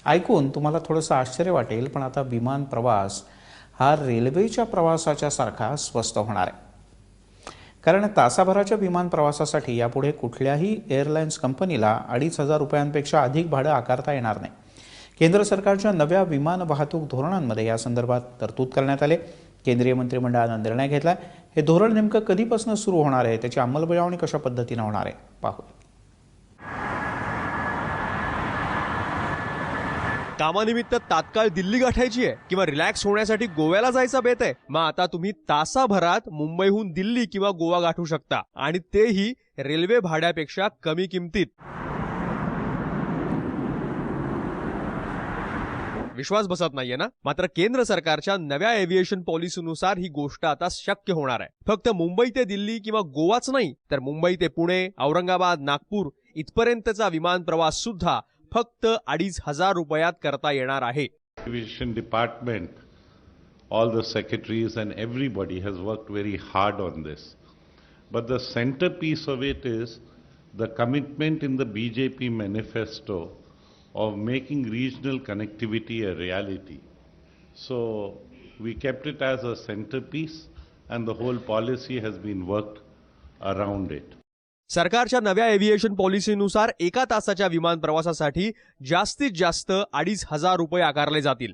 ऐकून तुम्हाला थोडंसं आश्चर्य वाटेल, पण आता विमान प्रवास हा रेल्वेच्या प्रवासाच्या सारखा स्वस्त होणार आहे. कारण तासाभराच्या विमान प्रवासासाठी यापुढे कुठल्याही एअरलाइन्स कंपनीला 2,500 रुपयांपेक्षा अधिक भाडं आकारता येणार नाही. केंद्र सरकारच्या नव्या विमान वाहतूक धोरणांमध्ये या संदर्भात तरतूद करण्यात आले. केंद्रीय मंत्रिमंडळाने निर्णय घेतला. हे धोरण नेमकं कधीपासून सुरू होणार आहे, त्याची अंमलबजावणी कशा पद्धतीने होणार आहे पाहूया. कामानिमित्त तात्काळ दिल्ली गाठायची आहे किंवा रिलॅक्स होण्यासाठी गोव्याला जायचा बेत आहे, मग आता तुम्ही तासाभरात मुंबईहून दिल्ली किंवा गोवा गाठू शकता, आणि तेही रेल्वे भाड्यापेक्षा कमी किमतीत. विश्वास बसत नाहीये ना? मात्र केंद्र सरकारच्या नव्या एव्हिएशन पॉलिसीनुसार ही गोष्ट आता शक्य होणार आहे. फक्त मुंबई ते दिल्ली किंवा गोवाच नाही, तर मुंबई ते पुणे, औरंगाबाद, नागपूर इथपर्यंतचा विमान प्रवास सुद्धा फक्त 2,500 रुपयात करता येणार आहे. Aviation department, all the secretaries and everybody has worked very hard on this. But the centerpiece of it is the commitment in the BJP manifesto of making regional connectivity a reality. So we kept it as a centerpiece and the whole policy has been worked around it. सरकारच्या नव्या aviation पॉलिसीनुसार एका तासाच्या विमान प्रवासासाठी जास्तीत जास्त 2,500 रुपये आकारले जातील.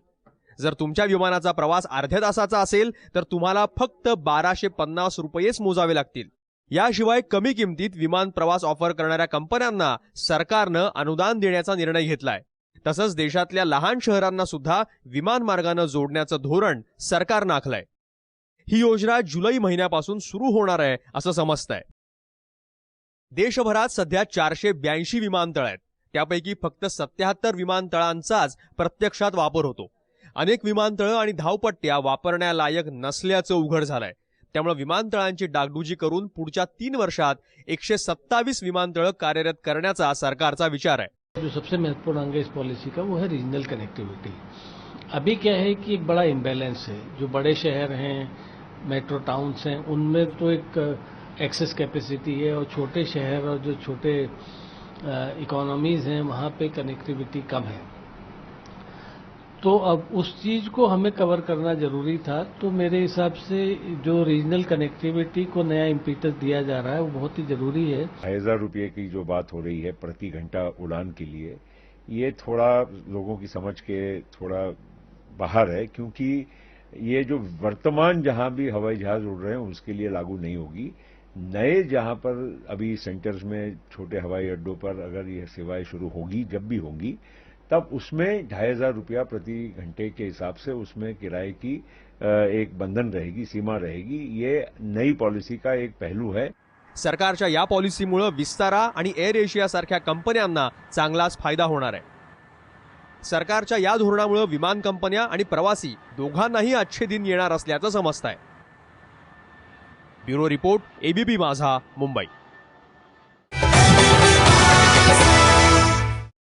जर तुमच्या विमानाचा प्रवास अर्ध्या तासाचा असेल तर तुम्हाला फक्त 1,250 रुपयेच मोजावे लागतील. याशिवाय कमी किमतीत विमान प्रवास ऑफर करणाऱ्या कंपन्यांना सरकारनं अनुदान देण्याचा निर्णय घेतलाय. तसंच देशातल्या लहान शहरांना सुद्धा विमान मार्गानं जोडण्याचं धोरण सरकारनं आखलंय. ही योजना जुलै महिन्यापासून सुरू होणार आहे असं समजतंय. देशभरात सध्या 482 विमानतळ आहेत. त्यापैकी फक्त 77 विमानतळांचाच प्रत्यक्षात वापर होतो. अनेक विमानतळं आणि धावपट्ट्या वापरण्यालायक नसल्याचं उघड झालंय. त्यामुळे विमानतळांची डागडुजी करून पुढच्या 3 वर्षात 127 विमानतळं कार्यरत करण्याचा सरकारचा विचार आहे. जो सबसे महत्वपूर्ण अंग है इस पॉलिसी का वो है रीजनल कनेक्टिविटी. अभी क्या है कि एक बड़ा इम्बैलेंस है. जो बड़े शहर हैं, मेट्रो टाउन्स हैं, उनमें तो एक एक्सेस कैपेसिटी है, और छोटे शहर और जो छोटे इकोनॉमीज हैं वहाँ पे कनेक्टिविटी कम है. तो अब उस चीज़ को हमें कवर करना जरूरी था. तो मेरे हिसाब से जो रीजनल कनेक्टिविटी को नया इम्पीटस दिया जा रहा है वो बहुत ही जरूरी है. 2,000 रुपये की जो बात हो रही है प्रति घंटा उड़ान के लिए, ये थोड़ा लोगों की समझ के थोड़ा बाहर है, क्योंकि ये जो वर्तमान जहां भी हवाई जहाज उड़ रहे हैं उसके लिए लागू नहीं होगी. नए जहां पर अभी सेंटर्स में छोटे हवाई अड्डों पर अगर यह सेवाएं शुरू होगी, जब भी होंगी, तब उसमें 2,500 रुपया प्रति घंटे के हिसाब से उसमें किराए की एक बंधन रहेगी, सीमा रहेगी. ये नई पॉलिसी का एक पहलू है. सरकारच्या या पॉलिसीमुळे विस्तारा आणि एअर एशिया सारख्या कंपन्यांना चांगलाच फायदा होणार आहे. सरकारच्या या धोरणामुळे विमान कंपन्या आणि प्रवासी दोघांनाही अच्छे दिन येणार असल्याचं समजतंय. ब्युरो रिपोर्ट, एबीपी माझा, मुंबई.